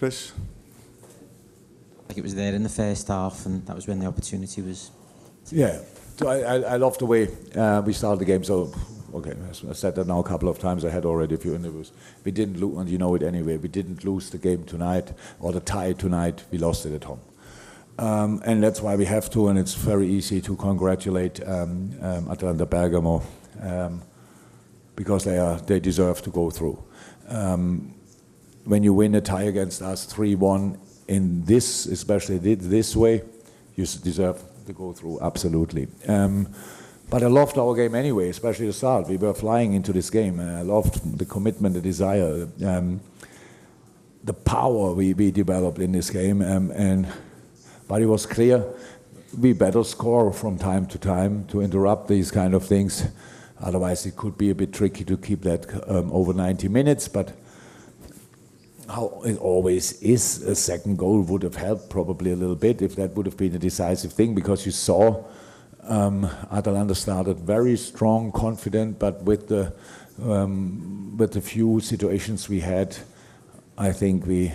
Chris? I think it was there in the first half, and that was when the opportunity was. Yeah, so I love the way we started the game. So, okay, I said that now a couple of times. I had already a few interviews. We didn't lose, and you know it anyway. We didn't lose the game tonight or the tie tonight. We lost it at home, and that's why we have to. And it's very easy to congratulate Atalanta Bergamo because they deserve to go through. When you win a tie against us 3-1 in this, especially this way, you deserve to go through, absolutely. But I loved our game anyway, especially the start. We were flying into this game. I loved the commitment, the desire, the power we developed in this game. But it was clear we better score from time to time to interrupt these kind of things. Otherwise, it could be a bit tricky to keep that over 90 minutes. But how it always is, a second goal would have helped probably a little bit if that would have been a decisive thing, because you saw Atalanta started very strong, confident, but with the few situations we had, I think we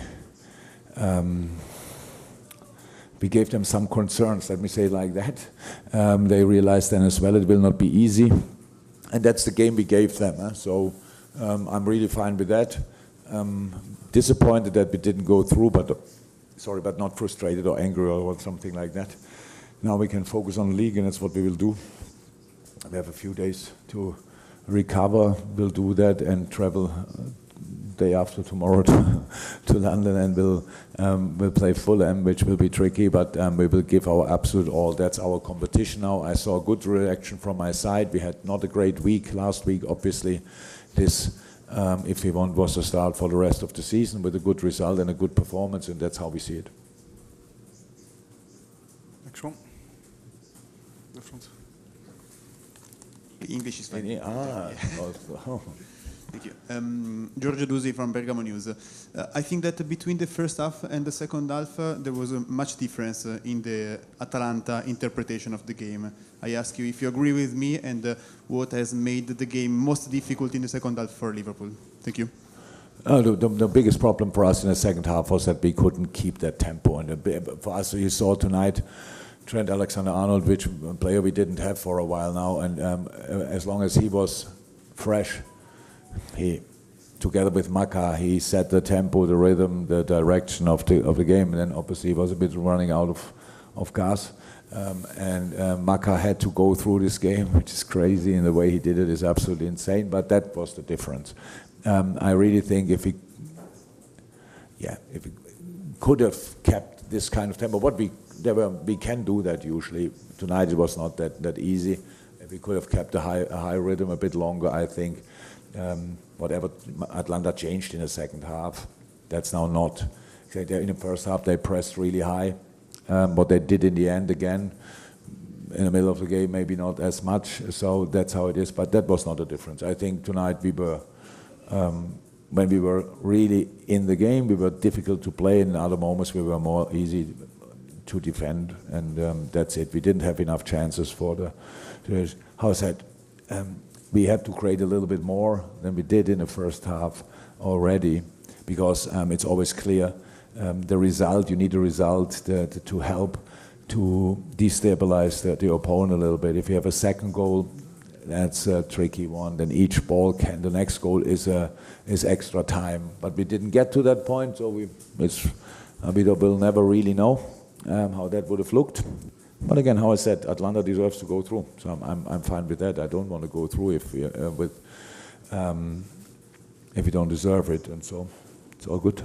gave them some concerns, let me say it like that. They realized then as well it will not be easy, and that's the game we gave them. So I'm really fine with that. Disappointed that we didn't go through, but not frustrated or angry or something like that. Now we can focus on the league, and that's what we will do. We have a few days to recover. We'll do that and travel day after tomorrow to London, and we'll play Fulham, which will be tricky, but we will give our absolute all. That's our competition now. I saw a good reaction from my side. We had not a great week last week, obviously. This, if we want, was a start for the rest of the season with a good result and a good performance, and that's how we see it. Next one. The front. English is fine. Oh. Thank you. Giorgio Dusi from Bergamo News. I think that between the first half and the second half, there was a much difference in the Atalanta interpretation of the game. I ask you if you agree with me, and what has made the game most difficult in the second half for Liverpool. Thank you. The biggest problem for us in the second half was that we couldn't keep that tempo. And for us, you saw tonight, Trent Alexander-Arnold, which a player we didn't have for a while now, and as long as he was fresh, he, together with Maka, he set the tempo, the rhythm, the direction of the game. And then obviously he was a bit running out of gas. And Maka had to go through this game, which is crazy, and the way he did it is absolutely insane. But that was the difference. I really think if we could have kept this kind of tempo, we can do that usually. Tonight it was not that easy. If we could have kept a high rhythm a bit longer, I think. Whatever Atlanta changed in the second half, that's now not. In the first half they pressed really high. What they did in the end, again, in the middle of the game, maybe not as much. So that's how it is. But that was not a difference. I think tonight we were, when we were really in the game, we were difficult to play. In other moments we were more easy to defend, and that's it. We didn't have enough chances for the. How is that? We had to create a little bit more than we did in the first half already, because it's always clear the result. You need a result to help to destabilize the opponent a little bit. If you have a second goal, that's a tricky one. Then each ball the next goal is extra time. But we didn't get to that point, so we will never really know how that would have looked. But again, how I said, Atlanta deserves to go through, so I'm fine with that. I don't want to go through if we don't deserve it, and so it's all good.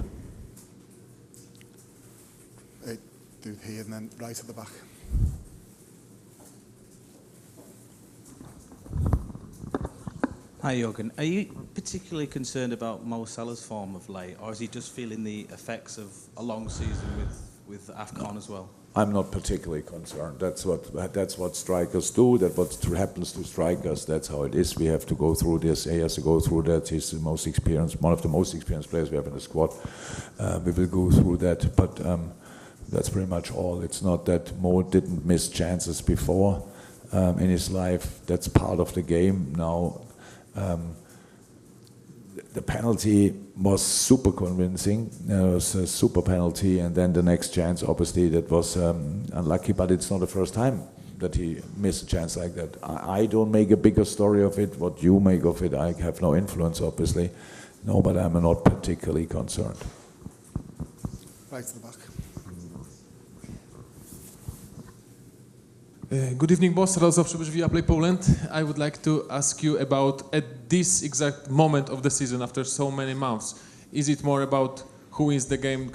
Dude here and then right at the back. Hi Jurgen, are you particularly concerned about Mo Salah's form of late, or is he just feeling the effects of a long season with AFCON as well? I'm not particularly concerned. That's what strikers do. That's what happens to strikers. That's how it is. We have to go through this. He has to go through that. He's the most experienced, one of the most experienced players we have in the squad. We will go through that, but that's pretty much all. It's not that Mo didn't miss chances before in his life. That's part of the game now. The penalty was super convincing. It was a super penalty, and then the next chance, obviously, that was unlucky, but it's not the first time that he missed a chance like that. I don't make a bigger story of it. What you make of it, I have no influence, obviously. No, but I'm not particularly concerned. Right to the back. Good evening, boss. Radosław Przybysz, Via Play Poland. I would like to ask you about, at this exact moment of the season, after so many months, is it more about who wins the game,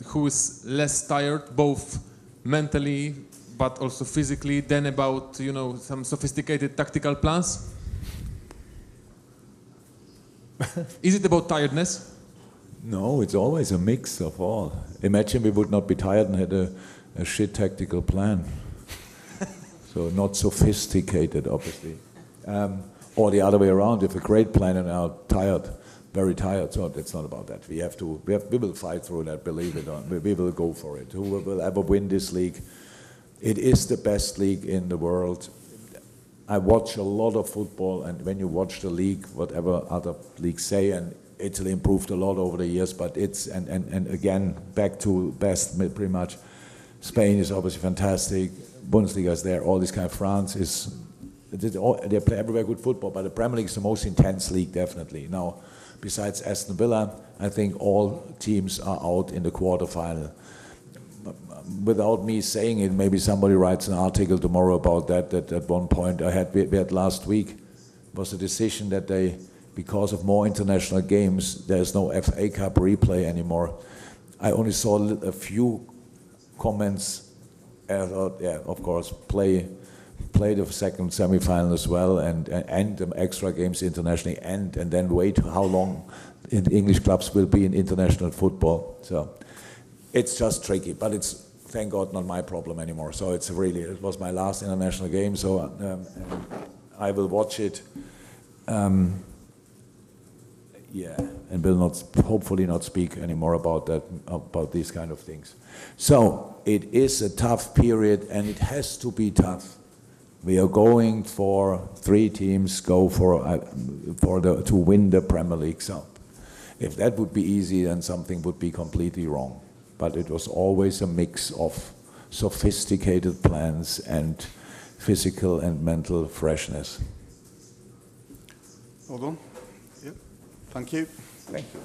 who is less tired, both mentally but also physically, than about, you know, some sophisticated tactical plans? Is it about tiredness? No, it's always a mix of all. Imagine we would not be tired and had a shit tactical plan. So not sophisticated, obviously. Or the other way around, if a great plan and are tired, very tired, so it's not about that. We will fight through that, believe it or not. We will go for it. Who will ever win this league? It is the best league in the world. I watch a lot of football, and when you watch the league, whatever other leagues say, and Italy improved a lot over the years, but it's, and again, back to best pretty much. Spain is obviously fantastic. Bundesliga is there, all this kind of France is, they play everywhere good football, but the Premier League is the most intense league, definitely. Now, besides Aston Villa, I think all teams are out in the quarterfinal. Without me saying it, maybe somebody writes an article tomorrow about that at one point we had last week, was a decision that they, because of more international games, there's no FA Cup replay anymore. I only saw a few comments. I thought, yeah, of course, play the second semi-final as well, and the extra games internationally, and then wait how long English clubs will be in international football. So it's just tricky, but it's, thank God, not my problem anymore. So it's really, it was my last international game, so I will watch it. Yeah, and will not, hopefully not speak anymore about that, about these kind of things. So it is a tough period, and it has to be tough. We are going for 3 teams go to win the Premier League. So if that would be easy, then something would be completely wrong. But it was always a mix of sophisticated plans and physical and mental freshness. Well done. Yep. Thank you. Thank you.